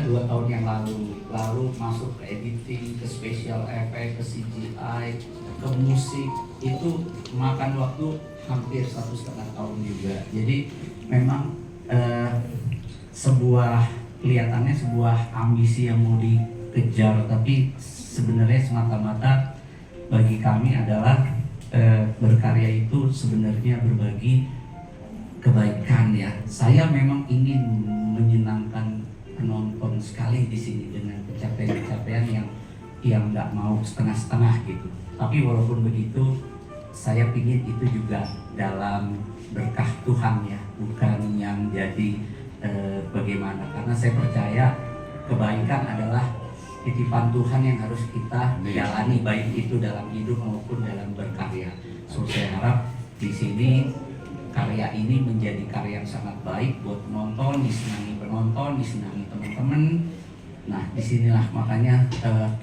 2 tahun yang lalu masuk ke editing, ke special effect, ke CGI, ke musik, itu makan waktu hampir 1,5 tahun juga. Jadi memang kelihatannya sebuah ambisi yang mau dikejar, tapi sebenarnya semata-mata bagi kami adalah berkarya itu sebenarnya berbagi kebaikan ya. Saya memang ingin menyenangkan penonton sekali di sini dengan pencapaian-pencapaian yang nggak mau setengah-setengah gitu. Tapi walaupun begitu, saya pingin itu juga dalam berkah Tuhan ya, bukan yang jadi bagaimana. Karena saya percaya kebaikan adalah titipan Tuhan yang harus kita jalani, baik itu dalam hidup maupun dalam berkarya. So saya harap di sini karya ini menjadi karya yang sangat baik buat penonton, disenangi penonton, disenangi teman-teman. Nah, disinilah makanya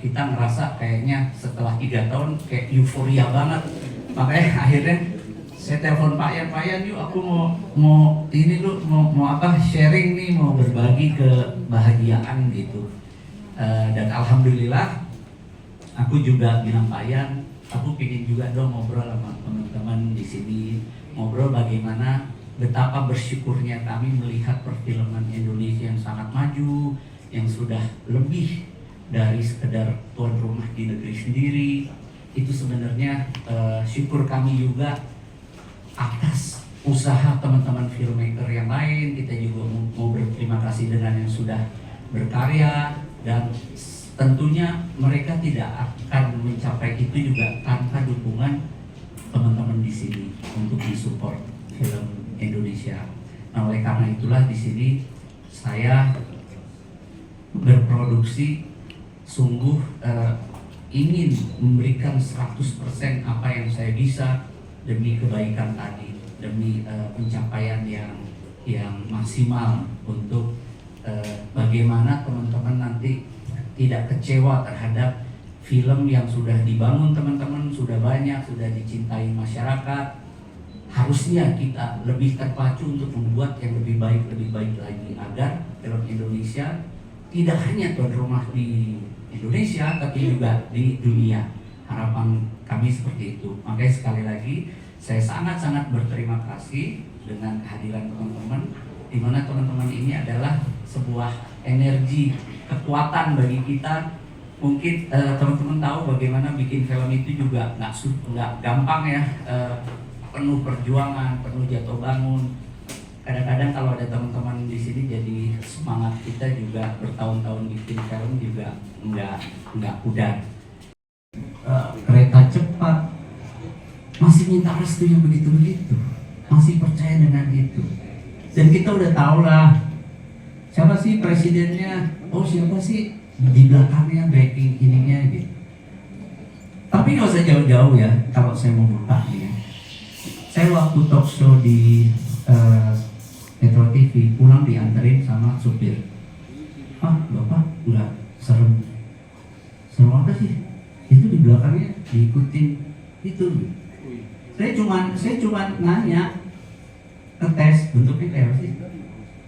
kita ngerasa kayaknya setelah 3 tahun kayak euforia banget. Makanya akhirnya saya telepon Pak Yan, yuk aku mau ini lu mau apa sharing nih, mau berbagi kebahagiaan gitu. Dan alhamdulillah aku juga bilang Pak Yan, aku pingin juga dong ngobrol sama teman-teman di sini, ngobrol bagaimana betapa bersyukurnya kami melihat perfilman Indonesia yang sangat maju, yang sudah lebih dari sekedar tuan rumah di negeri sendiri. Itu sebenarnya syukur kami juga atas usaha teman-teman filmmaker yang lain. Kita juga mau berterima kasih dengan yang sudah berkarya, dan tentunya mereka tidak akan mencapai itu juga tanpa dukungan teman-teman di sini untuk disupport film Indonesia. Nah, oleh karena itulah di sini saya berproduksi sungguh ingin memberikan 100% apa yang saya bisa demi kebaikan tadi, demi pencapaian yang maksimal untuk bagaimana teman-teman nanti tidak kecewa terhadap film yang sudah dibangun teman-teman, sudah banyak, sudah dicintai masyarakat. Harusnya kita lebih terpacu untuk membuat yang lebih baik lagi, agar film Indonesia tidak hanya tuan rumah di Indonesia, tapi juga di dunia. Harapan kami seperti itu. Makanya sekali lagi saya sangat-sangat berterima kasih dengan kehadiran teman-teman, di mana teman-teman ini adalah sebuah energi, kekuatan bagi kita. Mungkin teman-teman tahu bagaimana bikin film itu juga nggak gampang ya, penuh perjuangan, penuh jatuh bangun. Kadang-kadang kalau ada teman-teman di sini jadi semangat kita juga bertahun-tahun bikin film juga nggak mudah. Kereta cepat masih minta restu yang begitu-begitu, masih percaya dengan itu. Dan kita udah tahu lah siapa sih presidennya, siapa sih di belakangnya backing ininya gitu. Tapi nggak usah jauh-jauh ya, kalau saya mau buka nih ya. Saya waktu talk show di Metro TV pulang dianterin sama supir. Bapak nggak serem apa sih? Itu di belakangnya diikutin itu. Saya cuma nanya, ngetes bentuknya kayak apa sih?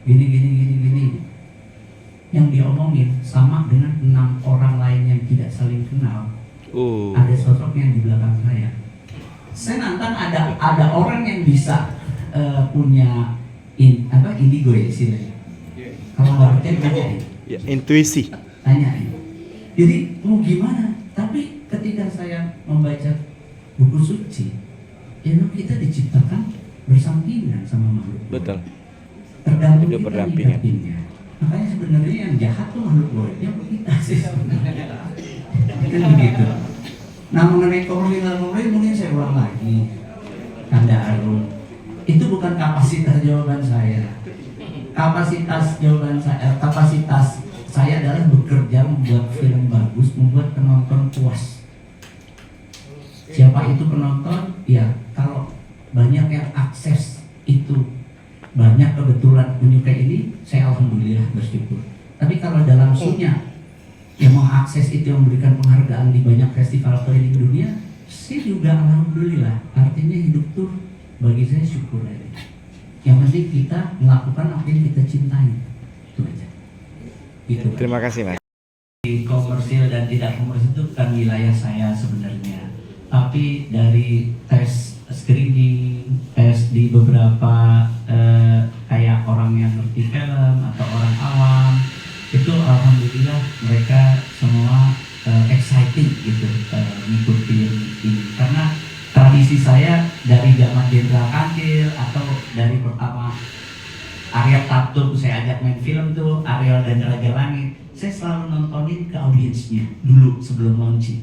Gini. Yang diomongin sama dengan 6 orang lain yang tidak saling kenal. Ada sosok yang di belakang saya. Saya nantang ada orang yang bisa punya indigo ya istilahnya. Kalau nggak percaya tanyain. Ya, intuisi. Tanyain. Jadi mau gimana? Tapi ketika saya membaca buku suci, ya kita diciptakan bersampingan sama makhluk. Betul. Tergantung Hidup kita berdampingan. nyikapinnya. Makanya sebenarnya yang jahat tuh makhluk goibnya kita sih sebenarnya. Kan begitu. Nah, mengenai teknologi mungkin saya ulang lagi. Anda Arun, itu bukan kapasitas jawaban saya. Kapasitas saya adalah bekerja membuat film bagus, membuat penonton puas. Siapa itu penonton? Ya, kalau banyak yang akses itu, banyak kebetulan menyukai ini, saya alhamdulillah bersyukur. Tapi kalau dalam sunya yang mengakses itu, yang memberikan penghargaan di banyak festival keliling dunia, saya juga alhamdulillah. Artinya hidup tuh bagi saya syukur aja. Yang penting kita melakukan apa yang kita cintai, itu aja. gitu. Terima kasih Mas. Komersil dan tidak komersil itu bukan wilayah saya sebenarnya, tapi dari tes screening, tes di beberapa kayak orang yang ngerti film atau orang awam, itu alhamdulillah mereka semua excited gitu ngikutin ini, karena tradisi saya dari zaman Jenderal Kandil atau dari pertama Ariel Tatum saya ajak main film tuh, Ariel dan Raja Langit, saya selalu nontonin ke audiensnya dulu sebelum launching.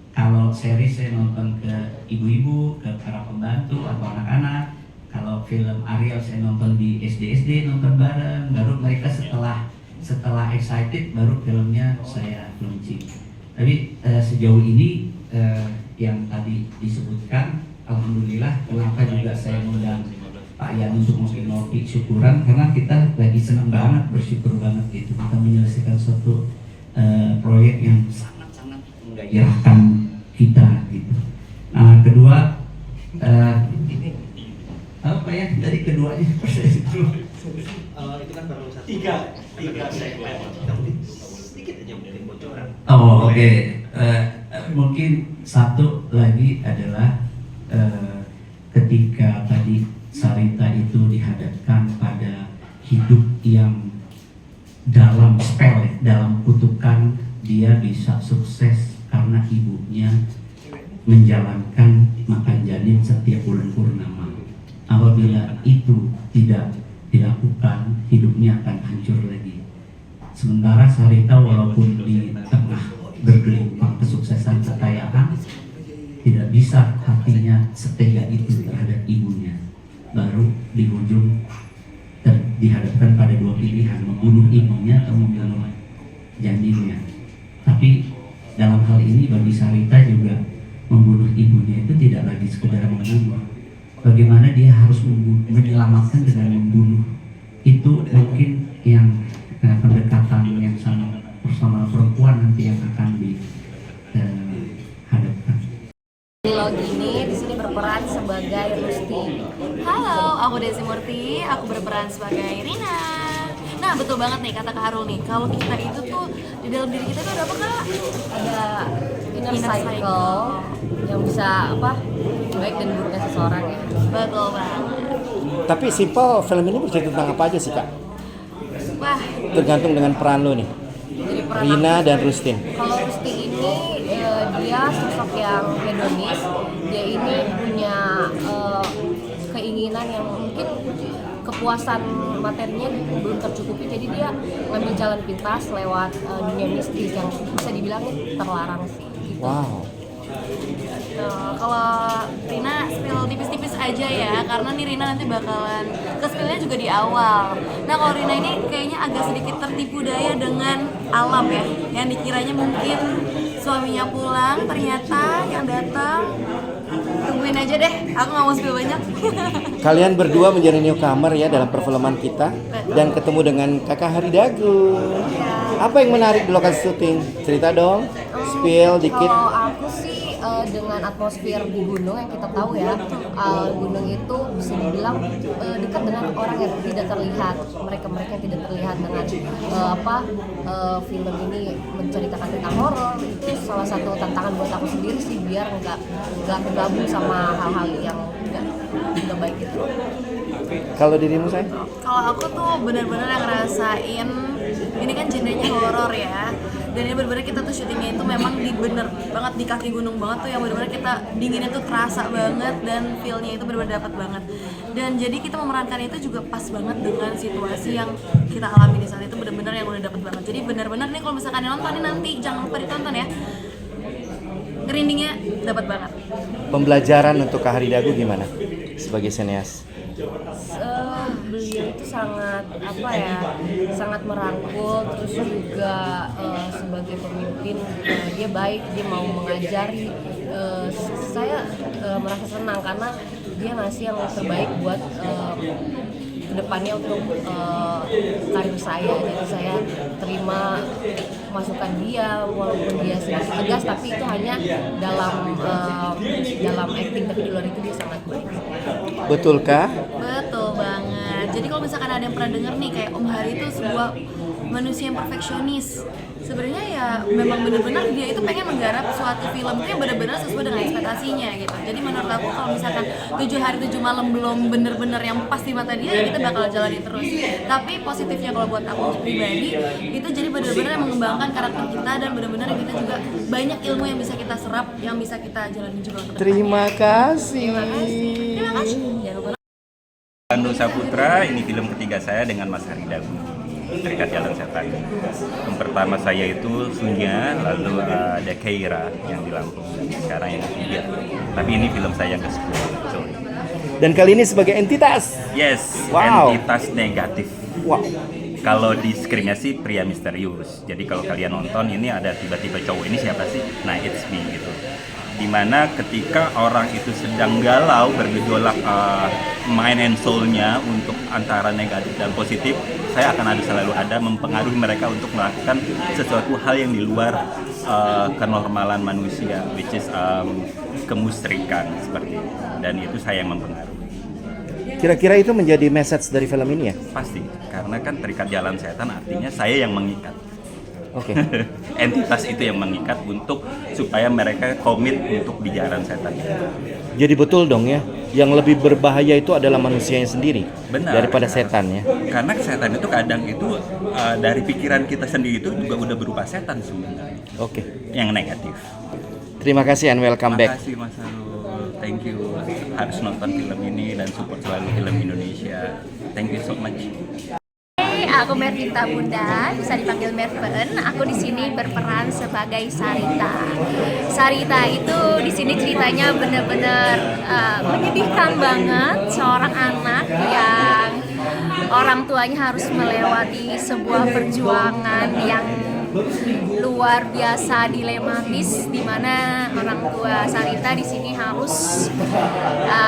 Kalau seri saya nonton ke ibu-ibu, ke para pembantu atau anak-anak. Kalau film Ariel saya nonton di SD nonton bareng. Baru mereka setelah excited baru filmnya saya launching. Tapi sejauh ini yang tadi disebutkan, alhamdulillah, kenapa juga saya mengundang Pak Yan untuk ngopi-ngopi syukuran, karena kita lagi senang banget, bersyukur banget gitu kita menyelesaikan suatu proyek yang sangat-sangat menggairahkan kita gitu. Nah, kedua ini apa ya dari keduanya itu kan baru satu. tiga segmen. Sedikit aja mungkin bocoran. Oh oke. Mungkin satu lagi adalah ketika tadi Sarita itu dihadapkan pada hidup yang dalam spell, dalam kutukan, dia bisa sukses karena ibunya menjalankan makan janin setiap bulan purnama. Apabila itu tidak dilakukan, hidupnya akan hancur lagi. Sementara Sarita walaupun di tengah bergelimpang kesuksesan kekayaan, tidak bisa hatinya setia itu terhadap ibunya. Baru di ujung dihadapkan pada dua pilihan, membunuh ibunya atau membunuh janinnya. Tapi dalam hal ini bagi Sarita juga membunuh ibunya itu tidak lagi sekedar membunuh. Bagaimana dia harus menyelamatkan dengan membunuh. Itu mungkin yang pendekatan yang sama bersama perempuan nanti yang akan dihadapkan. Logini di sini berperan sebagai Rusti. Halo, aku Desi Murti, aku berperan sebagai Rina. Nah, betul banget nih kata Kak Harul nih, kalau kita itu tuh di dalam diri kita tuh ada apa Kak? Ada inner cycle yang bisa baik dan buruknya seseorang ya. Betul banget. Tapi simple, film ini bercerita tentang apa aja sih Kak? Wah, Tergantung dengan peran lo nih, Jadi peran Rina aku- dan Rustin. Kalau Rusti ini dia sosok yang hedonis. Dia ini punya keinginan yang mungkin kepuasan materinya belum tercukupi, jadi dia ngambil jalan pintas lewat dunia mistis yang bisa dibilang terlarang sih gitu. Wow. nah, kalau Rina spill tipis-tipis aja ya, karena nih Rina nanti bakalan ke spillnya juga di awal. Nah, kalau Rina ini kayaknya agak sedikit tertipu daya dengan alam ya, yang dikiranya mungkin suaminya pulang, ternyata yang datang tungguin aja deh, aku nggak mau spill banyak. Kalian berdua menjadi newcomer ya dalam perfilman kita dan ketemu dengan Kakak Haridagu. Apa yang menarik di lokasi syuting? Cerita dong, spill dikit. Kalau aku sih dengan atmosfer di gunung yang kita tahu ya, gunung itu bisa dibilang dekat dengan orang yang tidak terlihat. Mereka yang tidak terlihat dengan film ini menceritakan tentang horor, itu salah satu tantangan buat aku sendiri sih, biar nggak tergabung sama hal-hal yang nggak baik itu. Kalau dirimu saya? Kalau aku tuh benar-benar yang ngerasain ini kan genrenya horor ya, dan ini benar-benar kita tuh syutingnya itu memang bener banget di kaki gunung banget tuh, yang benar-benar kita dinginnya tuh terasa banget dan feel-nya itu benar-benar dapat banget. Dan jadi kita memerankan itu juga pas banget dengan situasi yang kita alami di saat itu, benar-benar yang udah dapat banget. Jadi benar-benar nih kalau misalkan nonton nanti jangan lupa ditonton ya, merindingnya dapat banget. Pembelajaran untuk Kak Haridagu gimana sebagai sineas? Beliau itu sangat merangkul, terus juga sebagai pemimpin dia baik, dia mau mengajari. Saya merasa senang karena dia ngasih yang terbaik buat kedepannya untuk karir saya. Jadi saya terima masukan dia, walaupun dia sedikit tegas, tapi itu hanya dalam acting, tapi di luar itu dia sangat baik. Betulkah? Betul banget. Jadi kalau misalkan ada yang pernah denger nih kayak Om Hari itu sebuah manusia yang perfeksionis. Sebenarnya ya memang benar-benar dia itu pengen menggarap suatu film itu yang benar-benar sesuai dengan ekspektasinya gitu. Jadi menurut aku kalau misalkan 7 hari 7 malam belum benar-benar yang pas di mata dia, ya kita bakal jalanin terus. Tapi positifnya kalau buat aku pribadi itu jadi benar-benar mengembangkan karakter kita dan benar-benar kita juga banyak ilmu yang bisa kita serap, yang bisa kita jalani juga untuk Terima kasih. Terima kasih. Jangan lupa Ando Saputra, ini film ketiga saya dengan Mas Hari Dagu, Terikat Jalan Setan. Yang pertama saya itu Sunya, lalu ada Keira yang di Lampung, sekarang yang ketiga. Tapi ini film saya yang ke-10, sorry. Dan kali ini sebagai entitas. Yes, Wow. entitas negatif. Wow. Kalau di screen-nya sih pria misterius. Jadi kalau kalian nonton ini ada tiba-tiba cowok ini siapa sih? Nah, it's me gitu. Dimana ketika orang itu sedang galau, bergejolak mind and soul-nya untuk antara negatif dan positif, saya akan selalu ada mempengaruhi mereka untuk melakukan sesuatu hal yang di luar kenormalan manusia, which is kemusyrikan seperti itu. Dan itu saya yang mempengaruhi. Kira-kira itu menjadi message dari film ini ya? Pasti, karena kan terikat jalan setan artinya saya yang mengikat. Oke. Entitas itu yang mengikat untuk supaya mereka komit untuk di jalan setan. Jadi betul dong ya, yang lebih berbahaya itu adalah manusianya sendiri. Benar. Daripada setan ya. Karena setan itu kadang itu dari pikiran kita sendiri itu juga udah berupa setan sebenarnya. Oke. Yang negatif. Terima kasih and welcome back. Makasih Mas Arul. Thank you. Harus nonton film ini dan support selalu film Indonesia. Thank you so much. Aku Mervita Bunda, bisa dipanggil Merven. Aku di sini berperan sebagai Sarita. Sarita itu di sini ceritanya benar-benar menyedihkan banget. Seorang anak yang orang tuanya harus melewati sebuah perjuangan yang luar biasa dilematis, di mana orang tua Sarita di sini harus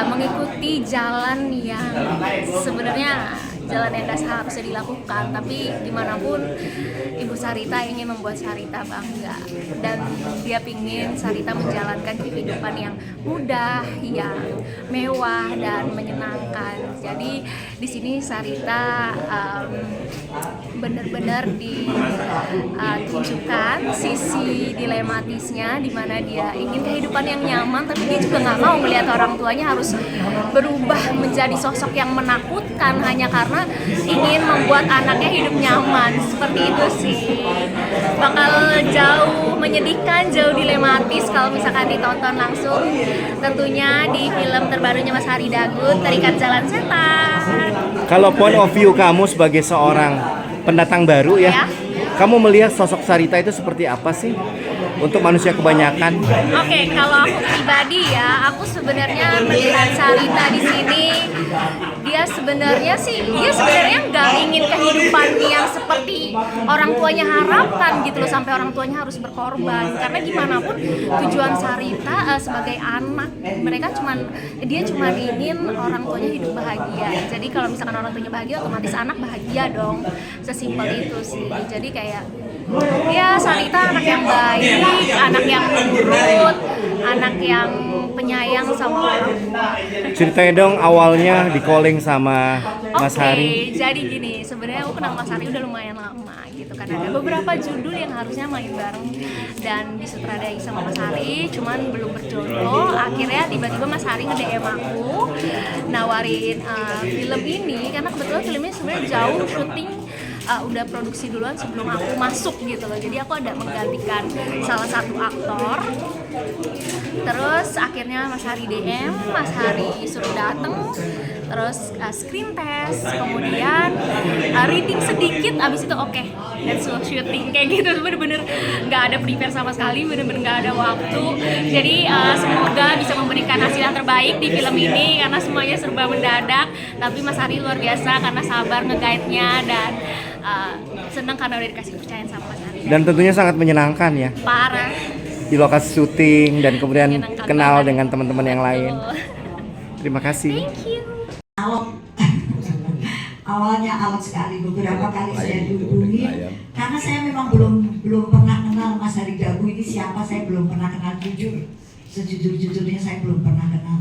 mengikuti jalan yang sebenarnya jalan yang gak seharusnya dilakukan, tapi dimanapun Ibu Sarita ingin membuat Sarita bangga dan dia pingin Sarita menjalankan kehidupan yang mudah, yang mewah dan menyenangkan. Jadi di sini Sarita benar-benar ditunjukkan sisi dilematisnya, di mana dia ingin kehidupan yang nyaman, tapi dia juga nggak mau melihat orang tuanya harus berubah menjadi sosok yang menakutkan hanya karena ingin membuat anaknya hidup nyaman. Seperti itu sih, bakal jauh menyedihkan, jauh dilematis kalau misalkan ditonton langsung, tentunya di film terbarunya Mas Hari Dagu, Terikat Jalan Setan. Kalau point of view kamu sebagai seorang pendatang baru ya, kamu melihat sosok Sarita itu seperti apa sih untuk manusia kebanyakan? Oke, kalau aku pribadi ya, aku sebenarnya melihat Sarita di sini, dia sebenarnya nggak ingin kehidupan yang seperti orang tuanya harapkan gitu loh, sampai orang tuanya harus berkorban. Karena gimana pun tujuan Sarita sebagai anak, dia cuma ingin orang tuanya hidup bahagia. Jadi kalau misalkan orang tuanya bahagia, otomatis anak bahagia dong. Sesimpel itu sih. Jadi kayak ya Sarita anak yang baik, anak yang nurut, anak yang penyayang sama orang tua. Ceritanya dong awalnya di calling sama Mas Hari. Jadi gini, sebenarnya aku kenal Mas Hari udah lumayan lama gitu kan. Ada beberapa judul yang harusnya main bareng dan disutradai sama Mas Hari, cuman belum berjodoh. Akhirnya tiba-tiba Mas Hari nge-DM aku, nawarin film ini karena kebetulan film ini sebenarnya jauh syuting. Udah produksi duluan sebelum aku masuk gitu loh. Jadi aku ada menggantikan salah satu aktor. Terus akhirnya Mas Hari DM, Mas Hari suruh dateng, terus screen test, kemudian reading sedikit, abis itu oke, dan suruh syuting kayak gitu. Bener-bener nggak ada prepare sama sekali, bener-bener nggak ada waktu. Jadi semoga bisa memberikan hasil yang terbaik di film ini karena semuanya serba mendadak. Tapi Mas Hari luar biasa karena sabar nge-guide-nya dan senang karena udah dikasih kepercayaan sama Mas Hari. Dan tentunya sangat menyenangkan ya Parah. di lokasi syuting dan kemudian Menyenangkan kenal banget. dengan teman-teman yang lain. Betul. Terima kasih. Thank you. Awalnya alot sekali, beberapa kali saya dihubungi karena saya memang belum pernah kenal Mas Hari Dagu ini siapa, saya belum pernah kenal, jujur sejujur-jujurnya saya belum pernah kenal.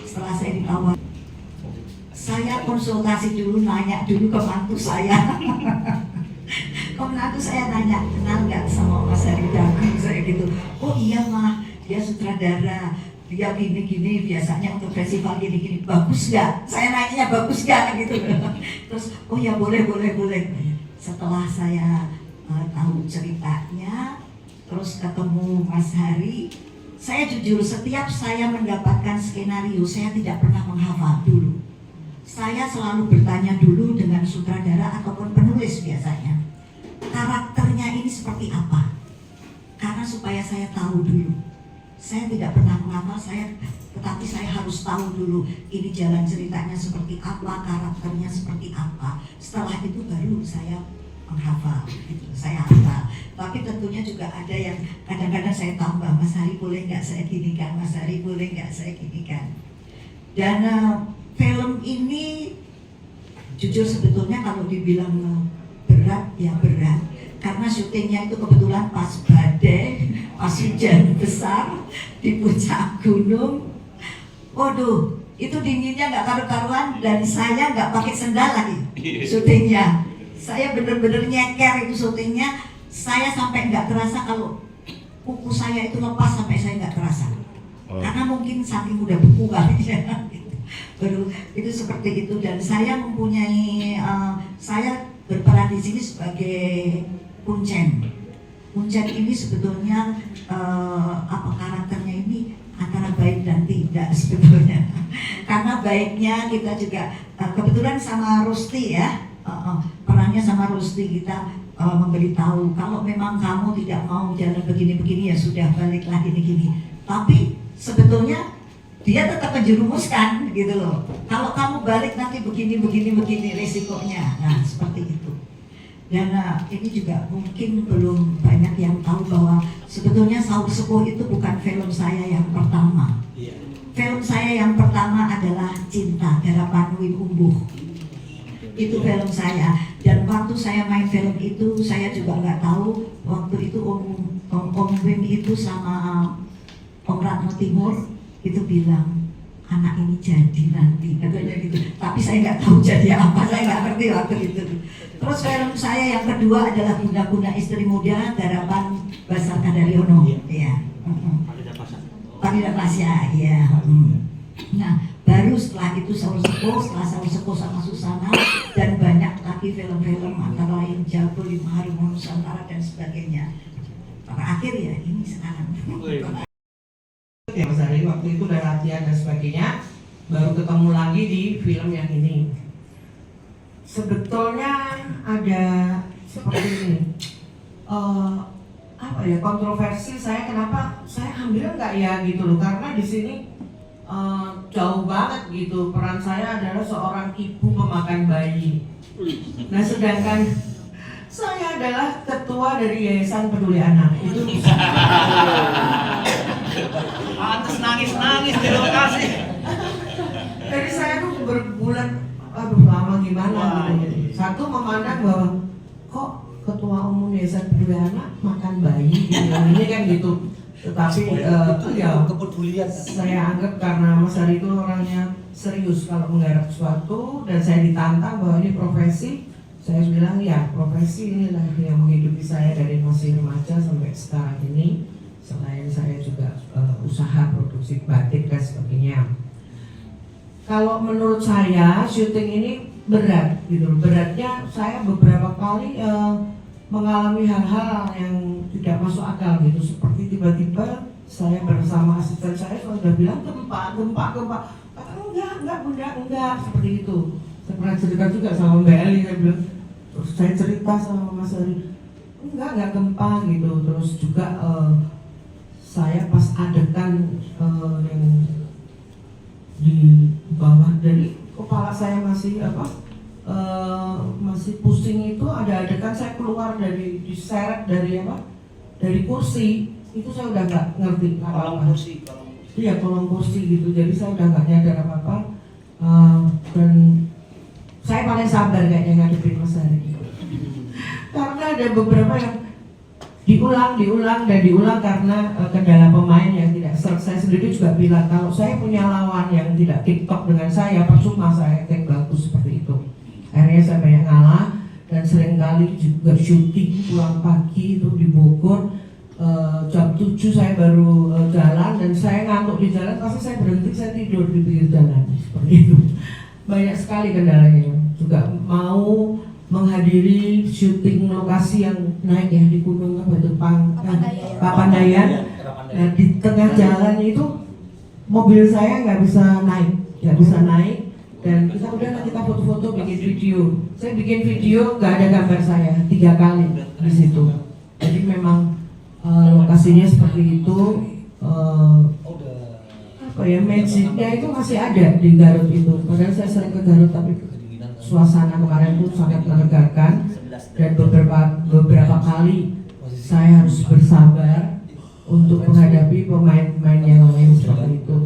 Setelah saya ditawar, saya konsultasi dulu, nanya dulu ke mantu saya Menantu saya nanya, kenal nggak sama Mas Hari Dagu? Saya gitu, oh iya mah, dia sutradara, dia gini-gini, biasanya untuk festival gini-gini, bagus nggak? Saya nanya bagus nggak gitu. Terus, oh ya boleh. Setelah saya tahu ceritanya, terus ketemu Mas Hari, saya jujur setiap saya mendapatkan skenario, saya tidak pernah menghafal dulu. Saya selalu bertanya dulu dengan sutradara ataupun penulis biasanya, karakternya ini seperti apa? Karena supaya saya tahu dulu. Saya tidak pernah menghafal, tetapi saya harus tahu dulu ini jalan ceritanya seperti apa, karakternya seperti apa. Setelah itu baru saya menghafal, gitu. Saya hafal. Tapi tentunya juga ada yang kadang-kadang saya tambah, Mas Hari boleh nggak saya ginikan, Mas Hari boleh nggak saya ginikan. Dan film ini jujur sebetulnya kalau dibilang berat ya berat, karena syutingnya itu kebetulan pas badai, pas hujan besar di puncak gunung. Waduh, itu dinginnya nggak karu-karuan dan saya nggak pakai sendal lagi syutingnya. Saya bener-bener nyeker itu syutingnya. Saya sampai nggak terasa kalau kuku saya itu lepas, sampai saya nggak terasa. Karena mungkin saking udah beku kali ya. Baru itu seperti itu, dan saya mempunyai saya berperan di sini sebagai kuncen. Kuncen ini sebetulnya apa karakternya ini antara baik dan tidak sebetulnya. Karena baiknya kita juga kebetulan sama Rusti ya, perannya sama Rusti kita memberitahu kalau memang kamu tidak mau jalan begini-begini ya sudah baliklah gini-gini. Tapi sebetulnya dia tetap menjerumuskan gitu loh. Kalau kamu balik nanti begini resikonya. Nah seperti itu. Dan ini juga mungkin belum banyak yang tahu bahwa sebetulnya Saur Sepuh itu bukan film saya yang pertama. Film saya yang pertama adalah Cinta Garapan Wim Umbuh. Itu film saya. Dan waktu saya main film itu saya juga nggak tahu waktu itu Om Wim itu sama Om Ratno Timur itu bilang anak ini jadi nanti katanya gitu, tapi saya nggak tahu jadi apa, saya nggak ngerti waktu itu. Terus film saya yang kedua adalah Guna-Guna Istri Muda garapan Basar Kadaryono, ya. Farida Pasya, ya. Nah baru setelah itu Saur Sepuh, setelah Saur Sepuh sama Susana dan banyak lagi film-film antara lain Jago, Lima Hari Nusantara dan sebagainya. Terakhir ya ini sekarang. Ya Mas Hari waktu itu udah latihan dan sebagainya, baru ketemu lagi di film yang ini. Sebetulnya ada seperti ini, apa ya, kontroversi saya, kenapa saya ambil nggak ya gitu loh, karena di sini jauh banget gitu. Peran saya adalah seorang ibu pemakan bayi. Nah sedangkan saya adalah ketua dari Yayasan Peduli Anak. Itu Pantes nangis di lokasi. Jadi saya tuh berbulan, aduh lama gimana gitu. Satu memandang bahwa kok ketua umum Yayasan Peduli Anak makan bayi gitu, ini kan gitu. Tetapi ya Kepedulian. saya anggap karena Mas Hari itu orangnya serius kalau menggarap sesuatu, dan saya ditantang bahwa ini profesi. Saya bilang ya profesi inilah yang menghidupi saya dari masih remaja sampai sekarang ini. Selain saya juga usaha produksi batik dan sebagainya. Kalau menurut saya syuting ini berat gitu. Beratnya saya beberapa kali mengalami hal-hal yang tidak masuk akal gitu. Seperti tiba-tiba saya bersama asisten saya sudah bilang gempa. Kata enggak bunda, enggak, seperti itu. Saya pernah cerita juga sama Mbak Eli, saya bilang, terus saya cerita sama Mas Hari, enggak gempa gitu. Terus juga saya pas adegan yang di bawah dari kepala saya masih masih pusing, itu ada adegan saya keluar dari diseret dari kursi, itu saya udah nggak ngerti apa-apa. Iya, kolong kursi gitu. Jadi saya udah nggak nyadar apa-apa, dan saya paling sabar kayaknya ngadepin Mas Hari. Karena ada beberapa yang diulang karena kendala pemain yang tidak serg. Saya sendiri juga bilang kalau saya punya lawan yang tidak TikTok dengan saya, percuma saya yang bagus seperti itu. Akhirnya saya banyak ngalah dan seringkali juga syuting pulang pagi itu di Bogor. Jam 7 saya baru jalan dan saya ngantuk di jalan, pasti saya berhenti, saya tidur di pinggir jalan seperti itu. Banyak sekali kendalanya. Juga mau menghadiri syuting lokasi yang naik ya di gunung apa itu Papandayan. Nah, di tengah jalan itu mobil saya nggak bisa naik, dan kita foto-foto, bikin video. Saya bikin video nggak ada gambar saya 3 kali di situ. Jadi memang lokasinya seperti itu. Magicnya itu masih ada di Garut itu. Padahal saya sering ke Garut, tapi suasana kemarin itu sangat melegakan, dan beberapa kali saya harus bersabar untuk menghadapi pemain-pemain yang lain seperti itu.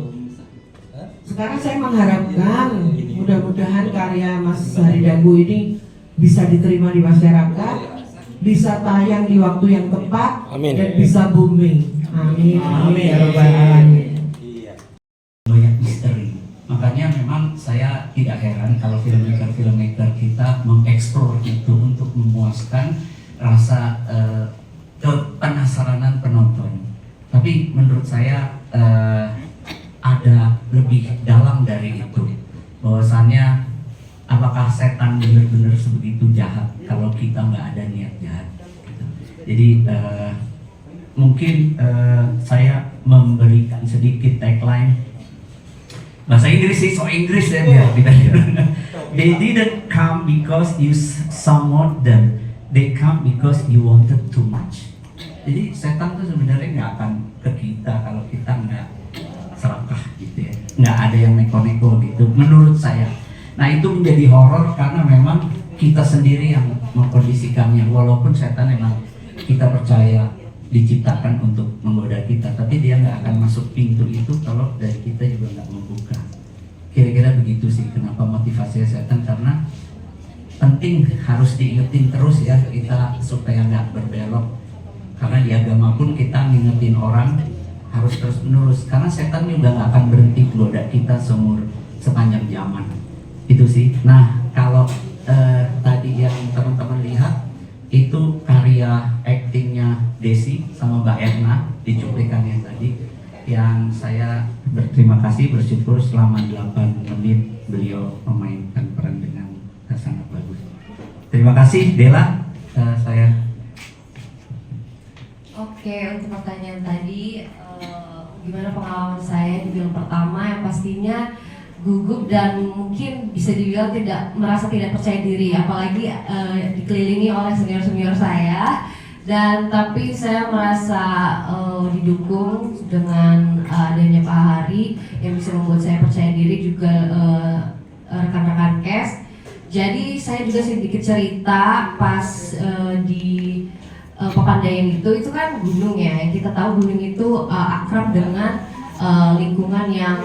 Sekarang saya mengharapkan mudah-mudahan karya Mas Hari Dagu ini bisa diterima di masyarakat, bisa tayang di waktu yang tepat, Amin. dan bisa booming. Amin. Amin ya rabbal alamin. Banyak misteri. Makanya memang saya tidak heran kalau filmmaker kita mengeksplor itu untuk memuaskan rasa kepenasaranan penonton. Tapi menurut saya ada lebih dalam dari itu. Bahwasannya apakah setan benar-benar sebegitu jahat kalau kita nggak ada niat jahat. Gitu. Jadi mungkin saya memberikan sedikit tagline. Bahasa Inggris sih, so Inggris ya dia. They didn't come because you somewhat them. They come because you wanted too much. Jadi setan tuh sebenarnya nggak akan ke kita kalau kita nggak serakah gitu ya. Nggak ada yang neko-neko gitu, menurut saya. Nah itu menjadi horor karena memang kita sendiri yang mengkondisikannya. Walaupun setan memang kita percaya diciptakan untuk menggoda kita, tapi dia nggak akan masuk pintu itu kalau dari kita juga nggak membuka. Kira-kira begitu sih kenapa motivasi setan, karena penting harus diingetin terus ya kita supaya nggak berbelok. Karena di agama pun kita ngingetin orang harus terus menerus, karena setan juga nggak akan berhenti goda kita sepanjang zaman. Itu sih. Nah kalau tadi yang teman-teman lihat itu karya aktingnya Desi sama Mbak Erna di cuplikannya tadi, yang saya berterima kasih, bersyukur selama 8 menit beliau memainkan peran dengan sangat bagus. Terima kasih Dela. Oke, untuk pertanyaan tadi, gimana pengalaman saya di film pertama? Yang pastinya gugup dan mungkin bisa dibilang merasa tidak percaya diri, apalagi dikelilingi oleh senior-senior saya. Dan tapi saya merasa didukung dengan adanya Pak Hari yang bisa membuat saya percaya diri, juga rekan-rekan cast. Jadi saya juga sedikit cerita pas di Papandayan itu kan gunung ya. Kita tahu gunung itu akrab dengan lingkungan yang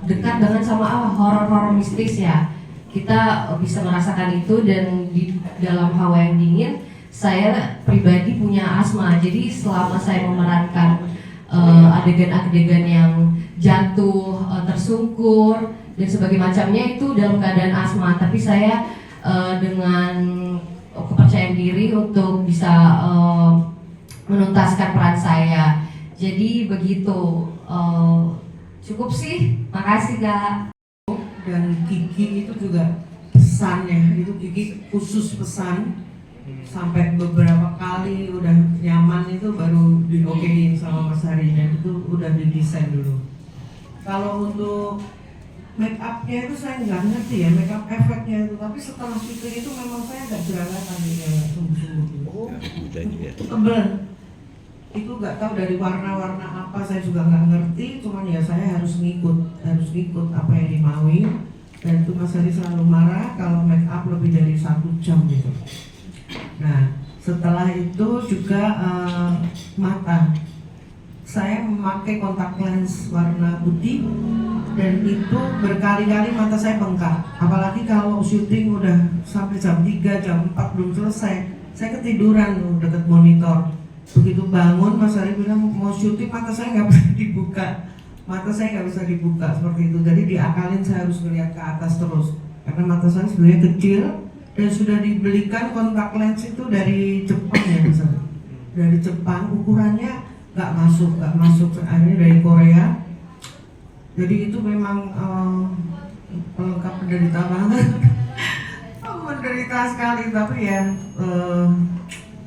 dekat dengan sama horor-horor mistis ya. Kita bisa merasakan itu, dan di dalam hawa yang dingin saya pribadi punya asma. Jadi selama saya memerankan adegan-adegan yang jatuh, tersungkur dan sebagainya macamnya itu dalam keadaan asma, tapi saya dengan kepercayaan diri untuk bisa menuntaskan peran saya. Jadi begitu. Cukup sih, makasih Kak. Dan Kiki itu juga pesannya, itu Kiki khusus pesan sampai beberapa kali udah nyaman itu baru diokein sama Mas Hari, dan itu udah didesain dulu. Kalau untuk make upnya itu saya nggak ngerti ya, make up efeknya itu, tapi setelah syuting itu memang saya agak jerawatan ya, sungguh-sungguh tebel. Itu nggak tahu dari warna-warna apa, saya juga nggak ngerti, cuman ya saya harus ngikut apa yang dimaui. Dan itu Mas Hari selalu marah kalau make up lebih dari 1 jam gitu. Nah setelah itu juga mata, saya memakai kontak lens warna putih, dan itu berkali-kali mata saya bengkak. Apalagi kalau syuting udah sampai jam 3, jam 4 belum selesai, saya ketiduran tuh deket monitor. Begitu bangun Mas Hari bilang mau syuting, mata saya nggak bisa dibuka, seperti itu. Jadi diakalin saya harus melihat ke atas terus, karena mata saya sebenarnya kecil, dan sudah dibelikan kontak lens itu dari Jepang ya Mas. Dari Jepang, ukurannya nggak masuk, akhirnya dari Korea. Jadi itu memang pelengkap penderita banget. Menderita sekali, tapi ya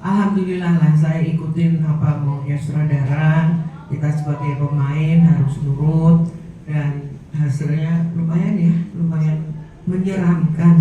alhamdulillah lah saya ikutin apa maunya sutradara. Kita sebagai pemain harus nurut, dan hasilnya lumayan menyeramkan.